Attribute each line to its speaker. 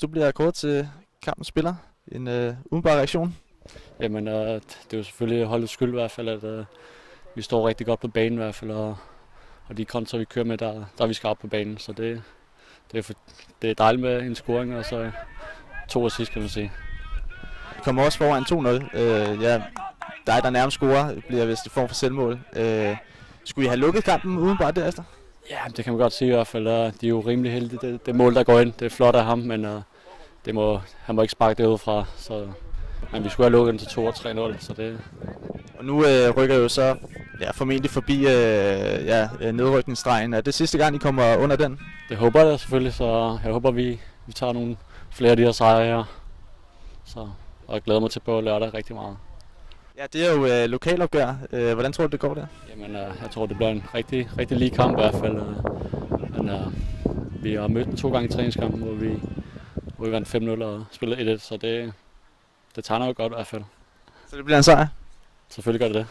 Speaker 1: Du bliver kåret til kampens spiller. En umiddelbar reaktion.
Speaker 2: Jamen, det er jo selvfølgelig holdets skyld i hvert fald, at vi står rigtig godt på banen i hvert fald, og de kontra, vi kører med, der er vi skarpe på banen. Så det er dejligt med en scoring, og så 2 assist, kan man sige.
Speaker 1: Vi kommer også foran 2-0. Ja, dig, der nærmest scorer, bliver vist i form for selvmål. Skulle I have lukket kampen umiddelbart derefter?
Speaker 2: Ja, det kan man godt sige i hvert fald. De er jo rimelig heldige. Det mål, der går ind, det er flot af ham, men han må ikke sparke det ud fra. Men vi skulle have lukket den til 2 og 3-0, så det...
Speaker 1: Og nu rykker jo så formentlig forbi nedrykningsstregen. Er det sidste gang, I kommer under den?
Speaker 2: Det håber jeg selvfølgelig, så jeg håber, vi tager nogle flere af de her sejre her. Og jeg glæder mig til på lørdag rigtig meget.
Speaker 1: Ja, det er jo lokalopgør. Hvordan tror du, det går der?
Speaker 2: Jamen, jeg tror, det bliver en rigtig lige kamp i hvert fald. Men vi har mødt 2 gange i træningskampen, hvor vi vandt 5-0 og spillede 1-1, så det tegner jo godt i hvert fald.
Speaker 1: Så det bliver en sejr?
Speaker 2: Selvfølgelig gør det det.